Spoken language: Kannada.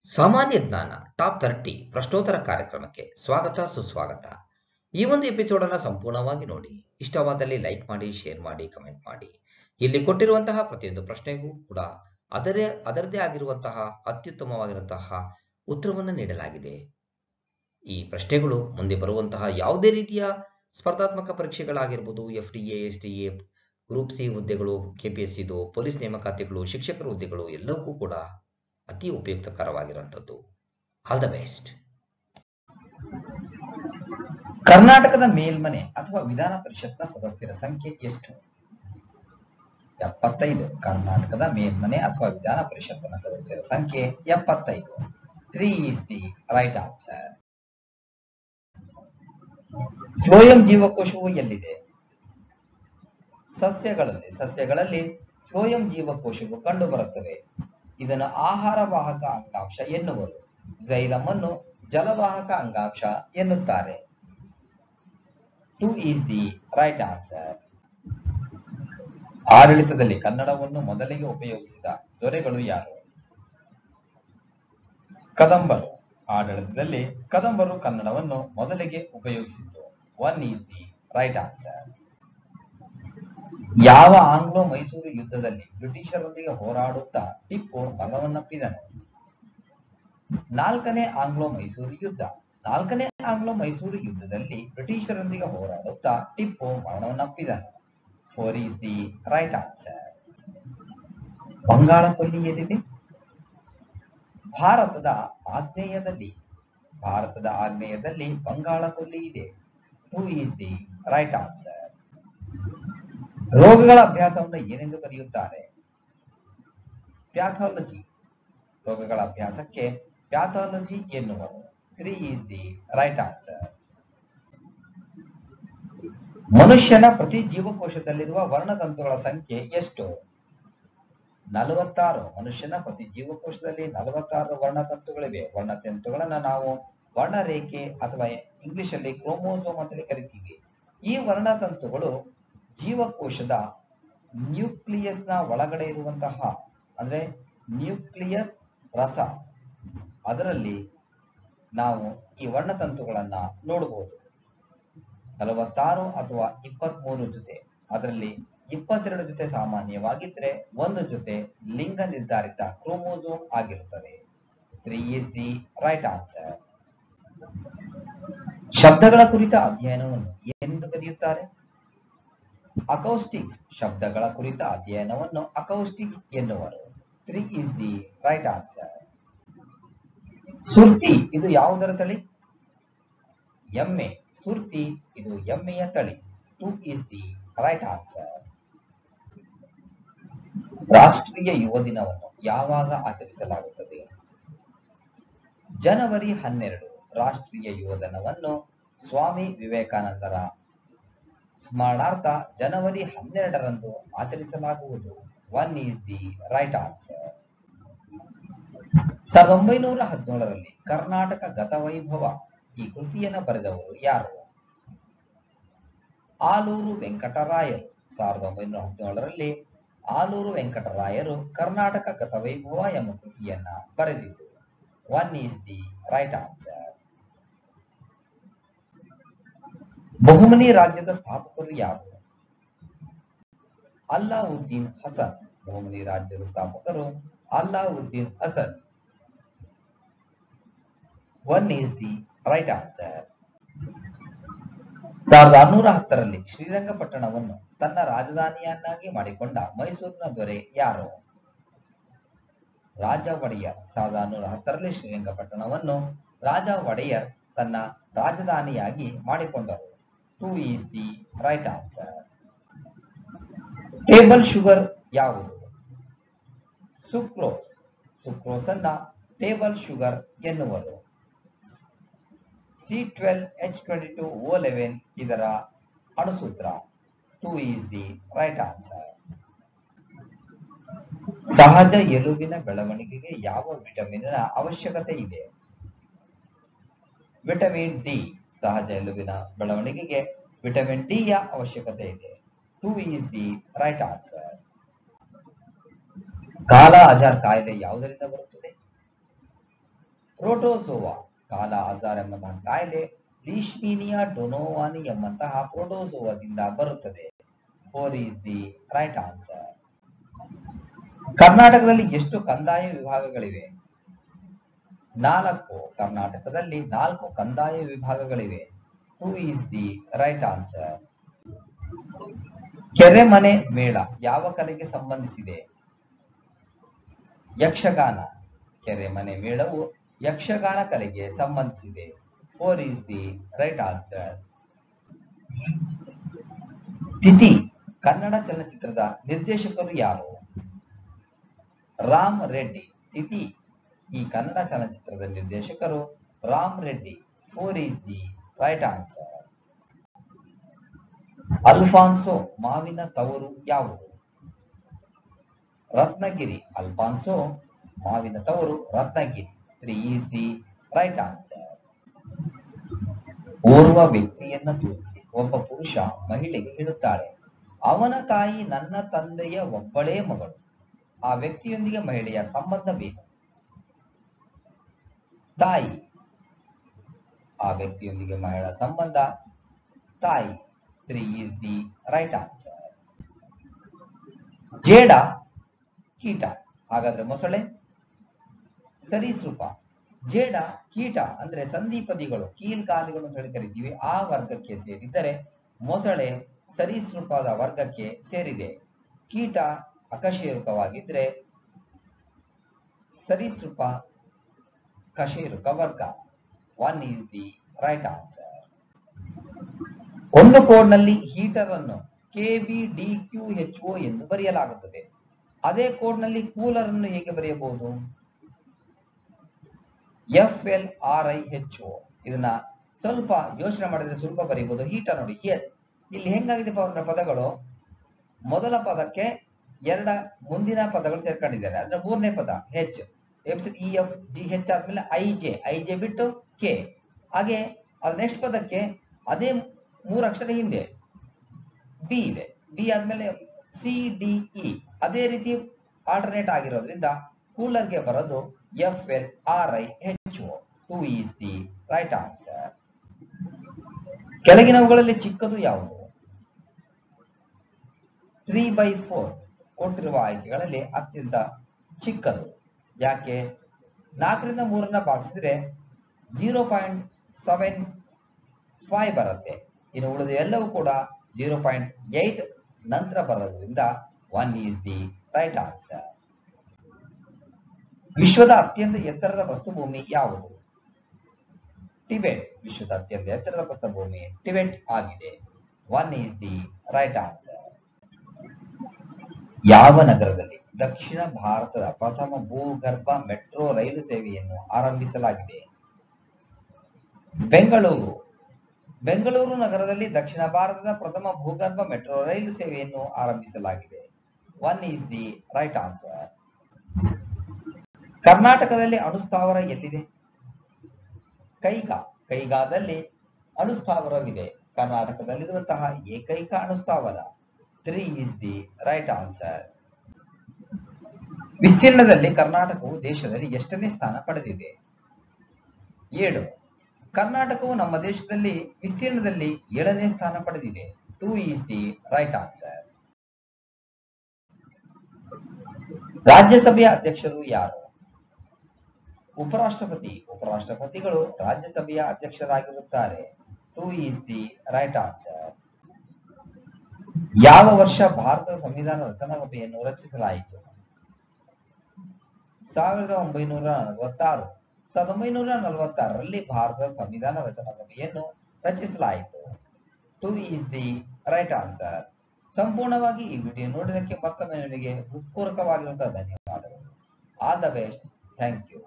ಸಾಮಾನ್ಯ ಜ್ಞಾನ ಟಾಪ್ 30 ಪ್ರಶ್ನೋತ್ತರ ಕಾರ್ಯಕ್ರಮಕ್ಕೆ ಸ್ವಾಗತ ಸುಸ್ವಾಗತ. ಈ ಒಂದು ಎಪಿಸೋಡ್ ಅನ್ನು ಸಂಪೂರ್ಣವಾಗಿ ನೋಡಿ. ಇಷ್ಟವಾದಲ್ಲಿ ಲೈಕ್ ಮಾಡಿ, ಶೇರ್ ಮಾಡಿ, ಕಮೆಂಟ್ ಮಾಡಿ. ಇಲ್ಲಿ ಕೊಟ್ಟಿರುವಂತಹ ಪ್ರತಿಯೊಂದು ಪ್ರಶ್ನೆಗೂ ಕೂಡ ಅದರದೇ ಆಗಿರುವಂತಹ ಅತ್ಯುತ್ತಮವಾಗಿರುವಂತಹ ಉತ್ತರವನ್ನು ನೀಡಲಾಗಿದೆ. ಈ ಪ್ರಶ್ನೆಗಳು ಮುಂದೆ ಬರುವಂತಹ ಯಾವುದೇ ರೀತಿಯ ಸ್ಪರ್ಧಾತ್ಮಕ ಪರೀಕ್ಷೆಗಳಾಗಿರ್ಬೋದು, FDA, SDA, ಗ್ರೂಪ್ ಸಿ ಹುದ್ದೆಗಳು, KPSC, ಪೊಲೀಸ್ ನೇಮಕಾತಿಗಳು, ಶಿಕ್ಷಕರ ಹುದ್ದೆಗಳು ಎಲ್ಲವೂ ಕೂಡ ಅತಿ ಉಪಯುಕ್ತಕರವಾಗಿರುವಂಥದ್ದು. All the best. ಕರ್ನಾಟಕದ ಮೇಲ್ಮನೆ ಅಥವಾ ವಿಧಾನ ಪರಿಷತ್ನ ಸದಸ್ಯರ ಸಂಖ್ಯೆ ಎಷ್ಟು? 75. ಕರ್ನಾಟಕದ ಮೇಲ್ಮನೆ ಅಥವಾ ವಿಧಾನ ಪರಿಷತ್ತಿನ ಸದಸ್ಯರ ಸಂಖ್ಯೆ 75. 3 is the right answer. Phloem ಜೀವಕೋಶವು ಎಲ್ಲಿದೆ? ಸಸ್ಯಗಳಲ್ಲಿ ಫ್ಲೋಯಂ ಜೀವಕೋಶವು ಕಂಡು ಬರುತ್ತದೆ. ಇದನ್ನು ಆಹಾರ ವಾಹಕ ಅಂಗಾಂಶ ಎನ್ನುವರು. ಝೈಲಮ್ ಅನ್ನು ಜಲವಾಹಕ ಅಂಗಾಂಶ ಎನ್ನುತ್ತಾರೆ. 2 is the right answer. ಆಡಳಿತದಲ್ಲಿ ಕನ್ನಡವನ್ನು ಮೊದಲಿಗೆ ಉಪಯೋಗಿಸಿದ ದೊರೆಗಳು ಯಾರು? ಕದಂಬರು. ಆಡಳಿತದಲ್ಲಿ ಕದಂಬರು ಕನ್ನಡವನ್ನು ಮೊದಲಿಗೆ ಉಪಯೋಗಿಸಿದ್ದು. 1 is the right answer. ಯಾವ ಆಂಗ್ಲೋ ಮೈಸೂರು ಯುದ್ಧದಲ್ಲಿ ಬ್ರಿಟಿಷರೊಂದಿಗೆ ಹೋರಾಡುತ್ತಾ ಟಿಪ್ಪು ಮರಣವನ್ನಪ್ಪಿದನು? 4ನೇ ಆಂಗ್ಲೋ ಮೈಸೂರು ಯುದ್ಧ. 4ನೇ ಆಂಗ್ಲೋ ಮೈಸೂರು ಯುದ್ಧದಲ್ಲಿ ಬ್ರಿಟಿಷರೊಂದಿಗೆ ಹೋರಾಡುತ್ತಾ Tipu ಮರಣವನ್ನಪ್ಪಿದನು. 4 is the right answer. Bangala ಕೊಲ್ಲಿ ಎಲ್ಲಿದೆ? ಭಾರತದ ಆಗ್ನೇಯದಲ್ಲಿ ಬಂಗಾಳ ಕೊಲ್ಲಿ ಇದೆ. 2 is the right answer. ರೋಗಗಳ ಅಭ್ಯಾಸವನ್ನು ಏನೆಂದು ಕರೆಯುತ್ತಾರೆ? ಪ್ಯಾಥಾಲಜಿ. ರೋಗಗಳ ಅಭ್ಯಾಸಕ್ಕೆ ಪ್ಯಾಥಾಲಜಿ ಎನ್ನುವರು. 3 is the right answer. ಮನುಷ್ಯನ ಪ್ರತಿ ಜೀವಕೋಶದಲ್ಲಿರುವ ವರ್ಣತಂತುಗಳ ಸಂಖ್ಯೆ ಎಷ್ಟು? 46. ಮನುಷ್ಯನ ಪ್ರತಿ ಜೀವಕೋಶದಲ್ಲಿ 46 ವರ್ಣತಂತುಗಳಿವೆ. ವರ್ಣತಂತುಗಳನ್ನ ನಾವು ವರ್ಣರೇಖೆ ಅಥವಾ ಇಂಗ್ಲಿಷ್ ಅಲ್ಲಿ ಕ್ರೋಮೋಸೋಮ್ ಅಂತಲೇ ಕರಿತೀವಿ. ಈ ವರ್ಣತಂತುಗಳು ಜೀವಕೋಶದ ನ್ಯೂಕ್ಲಿಯಸ್ನ ಒಳಗಡೆ ಇರುವಂತಹ ಅಂದ್ರೆ ನ್ಯೂಕ್ಲಿಯಸ್ ರಸ, ಅದರಲ್ಲಿ ನಾವು ಈ ವರ್ಣತಂತುಗಳನ್ನ ನೋಡಬಹುದು. 46 ಅಥವಾ 23 ಜೊತೆ, ಅದರಲ್ಲಿ 22 ಜೊತೆ ಸಾಮಾನ್ಯವಾಗಿದ್ರೆ, ಒಂದು ಜೊತೆ ಲಿಂಗ ನಿರ್ಧಾರಿತ ಕ್ರೋಮೋಸೋಮ್ ಆಗಿರುತ್ತದೆ. 3 is the right answer. ಶಬ್ದಗಳ ಕುರಿತ ಅಧ್ಯಯನವನ್ನು ಏನೆಂದು ಕರೆಯುತ್ತಾರೆ? ಅಕೌಸ್ಟಿಕ್ಸ್. ಶಬ್ದಗಳ ಕುರಿತ ಅಧ್ಯಯನವನ್ನು ಅಕೌಸ್ಟಿಕ್ಸ್ ಎನ್ನುವರು. 3 is the right answer. ಸುರ್ತಿ ಇದು ಯಾವುದರ ತಳಿ? ಎಮ್ಮೆ. ಸುರ್ತಿ ಇದು ಎಮ್ಮೆಯ ತಳಿ. 2 is the right answer. ರಾಷ್ಟ್ರೀಯ ಯುವ ದಿನವನ್ನು ಯಾವಾಗ ಆಚರಿಸಲಾಗುತ್ತದೆ? ಜನವರಿ 12. ರಾಷ್ಟ್ರೀಯ ಯುವ ದಿನವನ್ನು ಸ್ವಾಮಿ ವಿವೇಕಾನಂದರ ಸ್ಮರಣಾರ್ಥ ಜನವರಿ 12ರಂದು ಆಚರಿಸಲಾಗುವುದು. 1 is the right answer. 1917ರಲ್ಲಿ Karnataka ಗತವೈಭವ ಈ ಕೃತಿಯನ್ನು ಬರೆದವರು ಯಾರು? ಆಲೂರು ವೆಂಕಟರಾಯರು. 1917ರಲ್ಲಿ ಆಲೂರು ವೆಂಕಟರಾಯರು ಕರ್ನಾಟಕ ಗತವೈಭವ ಎಂಬ ಕೃತಿಯನ್ನ ಬರೆದಿದ್ದು. 1 is the right answer. Bahmani ರಾಜ್ಯದ ಸ್ಥಾಪಕರು ಯಾರು? ಅಲ್ಲಾವುದ್ದೀನ್ ಹಸನ್. ಬಹುಮನಿ ರಾಜ್ಯದ ಸ್ಥಾಪಕರು Alauddin Hasan. 1 is the right answer. 1610ರಲ್ಲಿ ಶ್ರೀರಂಗಪಟ್ಟಣವನ್ನು ತನ್ನ ರಾಜಧಾನಿಯನ್ನಾಗಿ ಮಾಡಿಕೊಂಡ ಮೈಸೂರಿನ ದೊರೆ ಯಾರು? ರಾಜ ಒಡೆಯರ್. 1610ರಲ್ಲಿ ಶ್ರೀರಂಗಪಟ್ಟಣವನ್ನು ರಾಜ ಒಡೆಯರ್ ತನ್ನ ರಾಜಧಾನಿಯಾಗಿ ಮಾಡಿಕೊಂಡರು. 2 is the right answer. Table sugar ಯಾವುದು? ಸುಕ್ರೋಸ್. ಸುಕ್ರೋಸ್ ಅನ್ನ ಟೇಬಲ್ ಶುಗರ್ ಎನ್ನುವರು. C12H22O11 ಇದರ ಅಣುಸೂತ್ರ. 2 is the right answer. ಸಹಜ ಎಲುಬಿನ ಬೆಳವಣಿಗೆಗೆ ಯಾವ ವಿಟಮಿನ್ನ ಅವಶ್ಯಕತೆ ಇದೆ? Vitamin D. ಸಹಜ ಎಲುಬಿನ ಬೆಳವಣಿಗೆಗೆ ವಿಟಮಿನ್ ಡಿ ಯ ಅವಶ್ಯಕತೆ ಇದೆ. 2 is the right answer. ಕಾಲಾ ಅಜಾರ್ ಕಾಯಿಲೆ ಯಾವುದರಿಂದ ಬರುತ್ತದೆ? ಪ್ರೋಟೋಸೋವಾ ಕಾಲ ಅಜಾರ್ ಎಂಬಂತಹ ಕಾಯಿಲೆ ಲೀಶ್ಮೀನಿಯಾ ಡೊನೋವಾನಿ ಎಂಬಂತಹ ಪ್ರೋಟೋಸೋವಾದಿಂದ ಬರುತ್ತದೆ. 4 ಈಸ್ ದಿ ರೈಟ್ ಆನ್ಸರ್. ಕರ್ನಾಟಕದಲ್ಲಿ ಎಷ್ಟು ಕಂದಾಯ ವಿಭಾಗಗಳಿವೆ? 4. ಕರ್ನಾಟಕದಲ್ಲಿ 4 ಕಂದಾಯ ವಿಭಾಗಗಳಿವೆ. 2 is the right answer. Keremane ಮೇಳ ಯಾವ ಕಲೆಗೆ ಸಂಬಂಧಿಸಿದೆ? ಯಕ್ಷಗಾನ. ಕೆರೆಮನೆ ಮೇಳವು ಯಕ್ಷಗಾನ ಕಲೆಗೆ ಸಂಬಂಧಿಸಿದೆ. 4 ಈಸ್ ದಿ ರೈಟ್ ಆನ್ಸರ್. ತಿಥಿ ಕನ್ನಡ ಚಲನಚಿತ್ರದ ನಿರ್ದೇಶಕರು ಯಾರು? ರಾಮ್ ರೆಡ್ಡಿ. ತಿಥಿ ಈ ಕನ್ನಡ ಚಲನಚಿತ್ರದ ನಿರ್ದೇಶಕರು Ram Reddy. 4 is the right answer. Alfonso ಮಾವಿನ ತವರು ಯಾವುದು? ರತ್ನಗಿರಿ. ಅಲ್ಫಾನ್ಸೋ ಮಾವಿನ ತವರು Ratnagiri. 3 is the right answer. ಓರ್ವ ವ್ಯಕ್ತಿಯನ್ನ ತೋರಿಸಿ ಒಬ್ಬ ಪುರುಷ ಮಹಿಳೆಗೆ ಹೇಳುತ್ತಾಳೆ, ಅವನ ತಾಯಿ ನನ್ನ ತಂದೆಯ ಒಬ್ಬಳೇ ಮಗಳು. ಆ ವ್ಯಕ್ತಿಯೊಂದಿಗೆ ಮಹಿಳೆಯ ಸಂಬಂಧವೇನು? ತಾಯಿ. ಆ ವ್ಯಕ್ತಿಯೊಂದಿಗೆ ಮಹಿಳೆಯ ಸಂಬಂಧ ತಾಯಿ. 3 ಈಸ್ ದಿ ರೈಟ್ ಆನ್ಸರ್. ಜೇಡ ಕೀಟ, ಹಾಗಾದ್ರೆ ಮೊಸಳೆ? ಸರೀಸೃಪ. ಜೇಡ ಕೀಟ ಅಂದ್ರೆ ಸಂಧಿಪದಿಗಳು, ಕೀಲ್ಕಾಲಿಗಳು ಅಂತ ಹೇಳಿ ಕರಿತೀವಿ, ಆ ವರ್ಗಕ್ಕೆ ಸೇರಿದ್ದರೆ ಮೊಸಳೆ ಸರೀಸೃಪದ ವರ್ಗಕ್ಕೆ ಸೇರಿದೆ. ಕೀಟ ಅಕಶೇರುಕವಾಗಿದ್ರೆ ಸರೀಸೃಪ ಕಶೇರುಕ ವರ್ಗ. 1 ಈಸ್ ದಿ ರೈಟ್ ಆನ್ಸರ್. ಒಂದು ಕೋಡ್ನಲ್ಲಿ ಹೀಟರ್ ಅನ್ನು KBDQHO ಎಂದು ಬರೆಯಲಾಗುತ್ತದೆ. ಅದೇ ಕೋಡ್ನಲ್ಲಿ ಕೂಲರ್ ಅನ್ನು ಹೇಗೆ ಬರೆಯಬಹುದು? FLRIHO. ಇದನ್ನ ಸ್ವಲ್ಪ ಯೋಚನೆ ಮಾಡಿದ್ರೆ ಸ್ವಲ್ಪ ಬರೀಬಹುದು. ಹೀಟರ್ ನೋಡಿ, ಇಲ್ಲಿ ಹೆಂಗಾಗಿದೆ ಪದಗಳು, ಮೊದಲ ಪದಕ್ಕೆ ಮುಂದಿನ ಪದಗಳು ಸೇರ್ಕೊಂಡಿದ್ದಾರೆ. ಅಂದ್ರೆ ಮೂರನೇ ಪದ HEFGH ಆದ್ಮೇಲೆ ಐಜೆ ಬಿಟ್ಟು ಕೆ. ಹಾಗೆ ಅದು ನೆಕ್ಸ್ಟ್ ಪದಕ್ಕೆ ಅದೇ 3 ಅಕ್ಷರ ಹಿಂದೆ ಬಿ ಇದೆ. ಬಿ ಆದ್ಮೇಲೆ CDE. ಅದೇ ರೀತಿ ಆಲ್ಟರ್ನೇಟ್ ಆಗಿರೋದ್ರಿಂದ ಕೂಲರ್ಗೆ ಬರೋದು FLRIHO. 2 is the right answer. ಕೆಳಗಿನವುಗಳಲ್ಲಿ ಚಿಕ್ಕದು ಯಾವುದು? 3/4. ಕೊಟ್ಟಿರುವ ಆಯ್ಕೆಗಳಲ್ಲಿ ಅತ್ಯಂತ ಚಿಕ್ಕದು. ಯಾಕೆ? 4ರಿಂದ 3 ಭಾಗಿಸಿದ್ರೆ 0.75 ಬರುತ್ತೆ. ಇನ್ನು ಉಳಿದ ಎಲ್ಲವೂ ಕೂಡ 0.8 ನಂತರ ಬರೋದ್ರಿಂದ 1 ಈಸ್ ದಿ ರೈಟ್ ಆನ್ಸರ್. ವಿಶ್ವದ ಅತ್ಯಂತ ಎತ್ತರದ ಪ್ರಸ್ಥಭೂಮಿ ಯಾವುದು? ಟಿಬೆಟ್. ವಿಶ್ವದ ಅತ್ಯಂತ ಎತ್ತರದ ಪ್ರಸ್ಥಭೂಮಿ ಟಿಬೆಟ್ ಆಗಿದೆ. 1 ಈಸ್ ದಿ ರೈಟ್ ಆನ್ಸರ್. ಯಾವ ನಗರದಲ್ಲಿ ದಕ್ಷಿಣ ಭಾರತದ ಪ್ರಥಮ ಭೂಗರ್ಭ ಮೆಟ್ರೋ ರೈಲು ಸೇವೆಯನ್ನು ಆರಂಭಿಸಲಾಗಿದೆ? ಬೆಂಗಳೂರು. ಬೆಂಗಳೂರು ನಗರದಲ್ಲಿ ದಕ್ಷಿಣ ಭಾರತದ ಪ್ರಥಮ ಭೂಗರ್ಭ ಮೆಟ್ರೋ ರೈಲು ಸೇವೆಯನ್ನು ಆರಂಭಿಸಲಾಗಿದೆ. 1 ಈಸ್ ದಿ ರೈಟ್ ಆನ್ಸರ್. ಕರ್ನಾಟಕದಲ್ಲಿ ಅಣುಸ್ಥಾವರ ಎಲ್ಲಿದೆ? ಕೈಗಾದಲ್ಲಿ ಅಣುಸ್ಥಾವರವಿದೆ. ಕರ್ನಾಟಕದಲ್ಲಿರುವಂತಹ ಏಕೈಕ ಅಣುಸ್ಥಾವರ. 3 ಈಸ್ ದಿ ರೈಟ್ ಆನ್ಸರ್. ವಿಸ್ತೀರ್ಣದಲ್ಲಿ ಕರ್ನಾಟಕವು ದೇಶದಲ್ಲಿ ಎಷ್ಟನೇ ಸ್ಥಾನ ಪಡೆದಿದೆ? 7. ಕರ್ನಾಟಕವು ನಮ್ಮ ದೇಶದಲ್ಲಿ ವಿಸ್ತೀರ್ಣದಲ್ಲಿ 7ನೇ ಸ್ಥಾನ ಪಡೆದಿದೆ. 2 ಈಸ್ ದಿ ರೈಟ್ ಆನ್ಸರ್. ರಾಜ್ಯಸಭೆಯ ಅಧ್ಯಕ್ಷರು ಯಾರು? ಉಪರಾಷ್ಟ್ರಪತಿ. ಉಪರಾಷ್ಟ್ರಪತಿಗಳು ರಾಜ್ಯಸಭೆಯ ಅಧ್ಯಕ್ಷರಾಗಿರುತ್ತಾರೆ. 2 ಈಸ್ ದಿ ರೈಟ್ ಆನ್ಸರ್. ಯಾವ ವರ್ಷ ಭಾರತದ ಸಂವಿಧಾನ ರಚನಾ ಸಭೆಯನ್ನು ರಚಿಸಲಾಯಿತು? 1946. 1946ರಲ್ಲಿ ಭಾರತದ ಸಂವಿಧಾನ ರಚನಾ ಸಭೆಯನ್ನು ರಚಿಸಲಾಯಿತು. 2 ಈಸ್ ದಿ ರೈಟ್ ಆನ್ಸರ್. ಸಂಪೂರ್ಣವಾಗಿ ಈ ವಿಡಿಯೋ ನೋಡಿದಕ್ಕೆ ಮತ್ತೊಮ್ಮೆ ನಿಮಗೆ ಹೃತ್ಪೂರ್ವಕವಾಗಿರುವಂತಹ ಧನ್ಯವಾದಗಳು. All the best. Thank you.